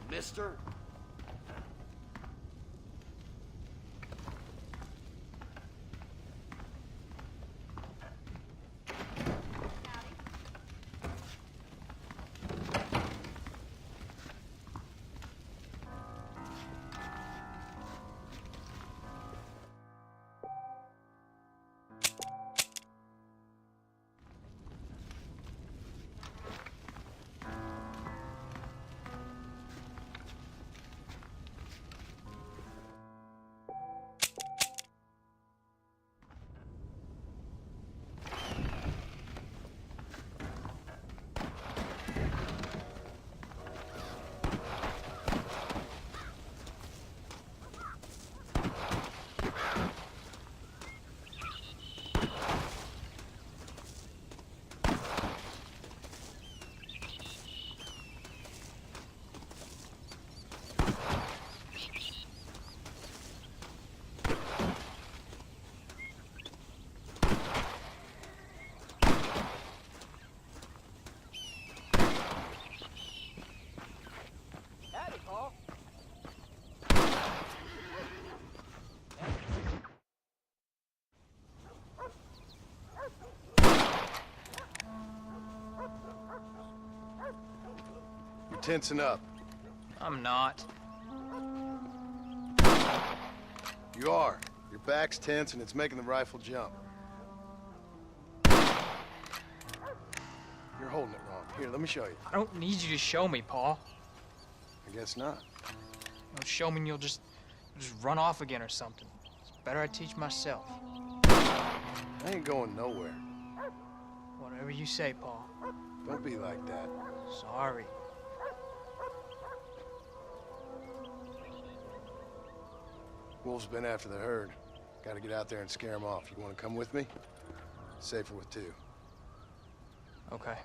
Mister? tensing up. I'm not. You are. Your back's tense and it's making the rifle jump. You're holding it wrong. Here, let me show you. I don't need you to show me, Paul. I guess not. Don't show me and you'll just run off again or something. It's better I teach myself. I ain't going nowhere. Whatever you say, Paul. Don't be like that. Sorry. Wolf's been after the herd. Gotta get out there and scare him off. You wanna come with me? Safer with two. Okay.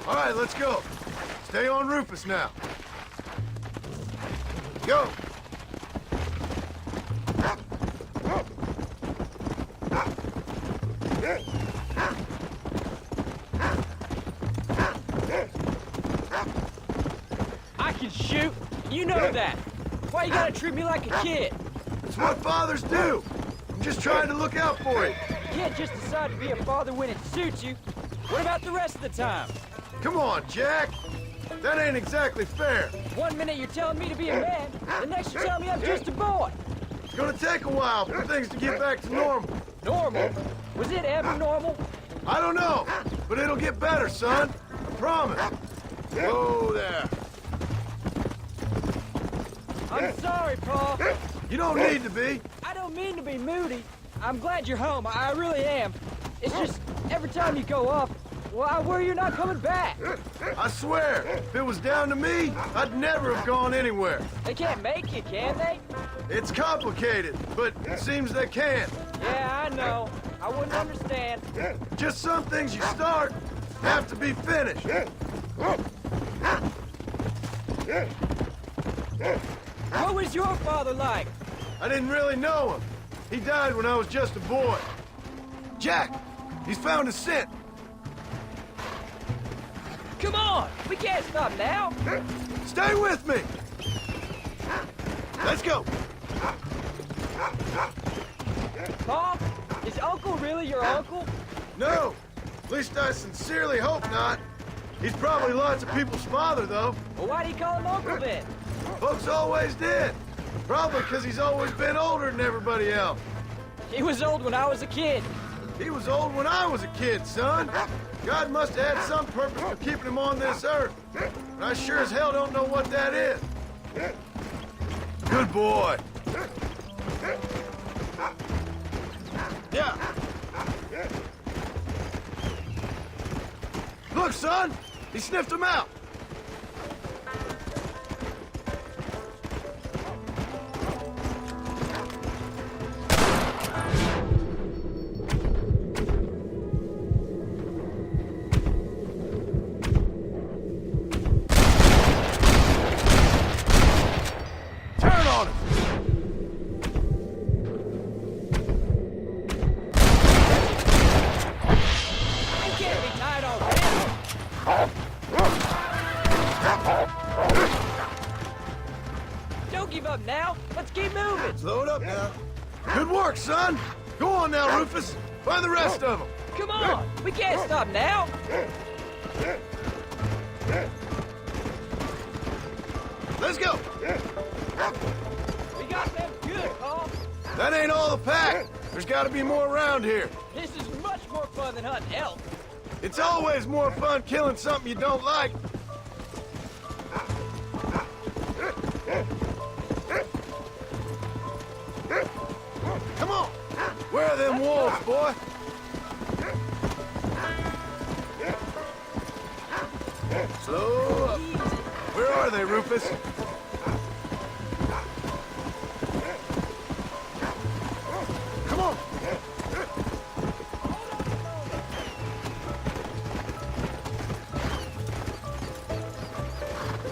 All right, let's go. Stay on Rufus now. Go! I can shoot. You know that. Why you gotta treat me like a kid? It's what fathers do. I'm just trying to look out for you. You can't just decide to be a father when it suits you. What about the rest of the time? Come on, Jack. That ain't exactly fair. 1 minute you're telling me to be a man, the next you're telling me I'm just a boy. It's gonna take a while for things to get back to normal. Normal? Was it ever normal? I don't know, but it'll get better, son. I promise. Whoa there. I'm sorry, Paul. You don't need to be. I don't mean to be moody. I'm glad you're home. I really am. It's just, every time you go off, well, I worry you're not coming back. I swear, if it was down to me, I'd never have gone anywhere. They can't make you, can they? It's complicated, but it seems they can. Yeah, I know. I wouldn't understand. Just some things you start have to be finished. What was your father like? I didn't really know him. He died when I was just a boy. Jack, he's found a scent. Come on! We can't stop now! Stay with me! Let's go! Paul, is Uncle really your uncle? No! At least I sincerely hope not. He's probably lots of people's father, though. Well, why do you call him uncle then? Folks always did. Probably because he's always been older than everybody else. He was old when I was a kid. He was old when I was a kid, son. God must have had some purpose for keeping him on this earth. But I sure as hell don't know what that is. Good boy. Yeah. Look, son. He sniffed him out. Don't give up now. Let's keep moving. Slow it up now. Good work, son. Go on now, Rufus. Find the rest of them. Come on. We can't stop now. Let's go. We got them good, Paul. That ain't all the pack. There's got to be more around here. This is much more fun than hunting elk. It's always more fun killing something you don't like. Come on. Where are them wolves, boy? Slow up. Where are they, Rufus? Come on.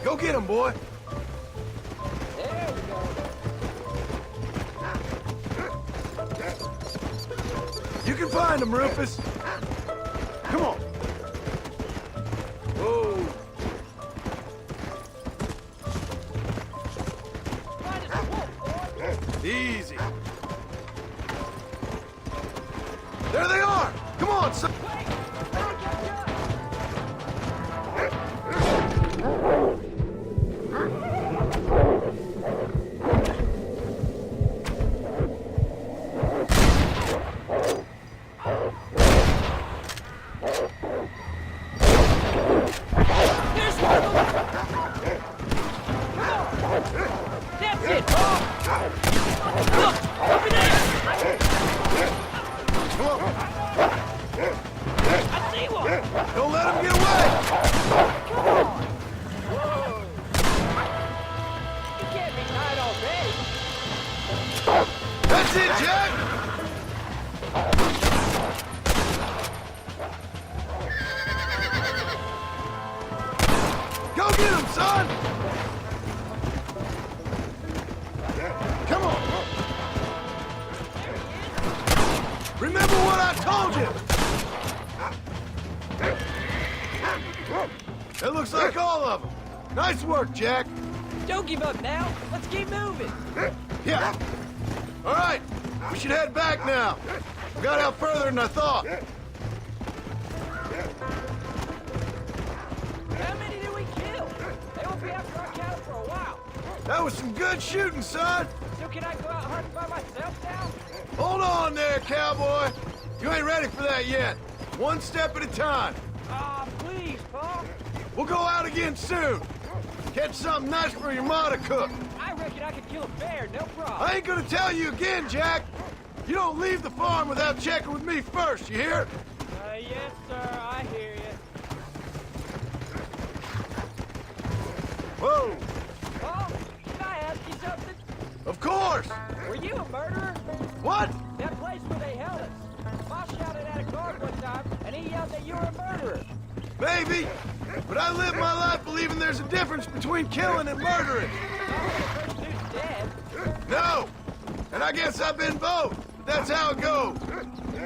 Go get him, boy. There we go. You can find him, Rufus. Come on. Whoa. Find us a wolf, boy. Easy. There they are! Come on, son! Don't let him get away! Come on! Whoa! You can't be tied already. That's it, Jack! Go get him, son! Come on! Remember what I told you! That looks like all of them. Nice work, Jack. Don't give up now. Let's keep moving. Yeah. All right. We should head back now. We got out further than I thought. How many did we kill? They won't be after our cattle for a while. That was some good shooting, son. So can I go out hunting by myself now? Hold on there, cowboy. You ain't ready for that yet. One step at a time. Ah, please, Pa. We'll go out again soon. Catch something nice for your ma to cook. I reckon I could kill a bear, no problem. I ain't gonna tell you again, Jack. You don't leave the farm without checking with me first, you hear? Yes, sir, I hear you. Whoa. Pa, can I ask you something? Of course. Were you a murderer? What? That place where they held us. Pa shouted at a guard one time, and he yelled that you were a murderer. Maybe. But I live my life believing there's a difference between killing and murdering. Oh, the first dude's dead. No. And I guess I've been both. That's how it goes.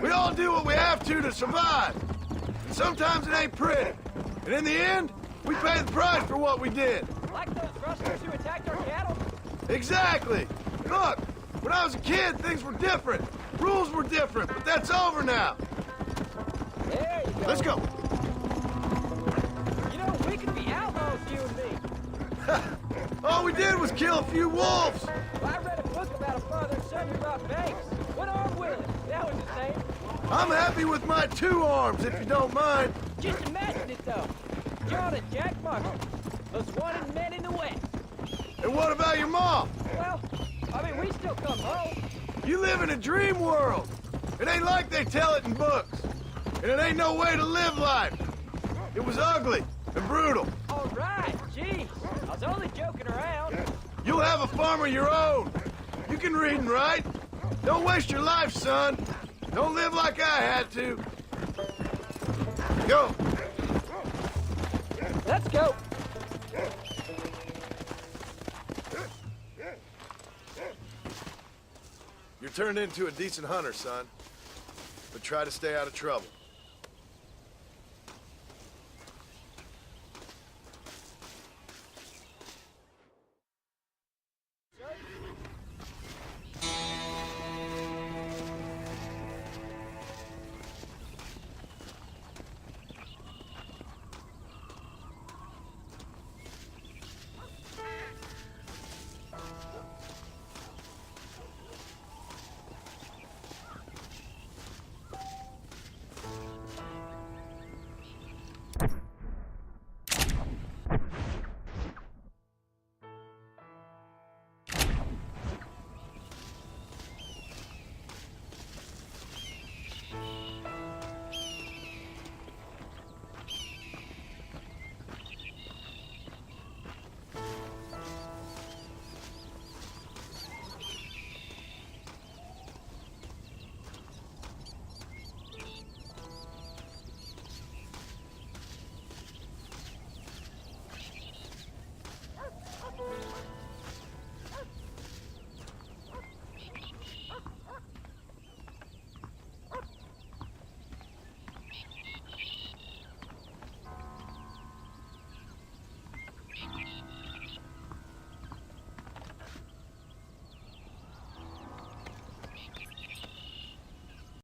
We all do what we have to survive. And sometimes it ain't pretty. And in the end, we pay the price for what we did. Like those rustlers who attacked our cattle? Exactly. Look, when I was a kid, things were different. Rules were different, but that's over now. There you go. Let's go. You know, we could be outlaws, you and me. All we did was kill a few wolves. Well, I read a book about a father and son who robbed banks. One arm Willie. That was his name. I'm happy with my 2 arms, if you don't mind. Just imagine it, though. John and Jack Marston, most wanted men in the West. And what about your mom? Well, I mean, we still come home. You live in a dream world. It ain't like they tell it in books. And it ain't no way to live life. It was ugly and brutal. All right, jeez. I was only joking around. You'll have a farm of your own. You can read and write. Don't waste your life, son. Don't live like I had to. Go. Let's go. You're turned into a decent hunter, son. But try to stay out of trouble.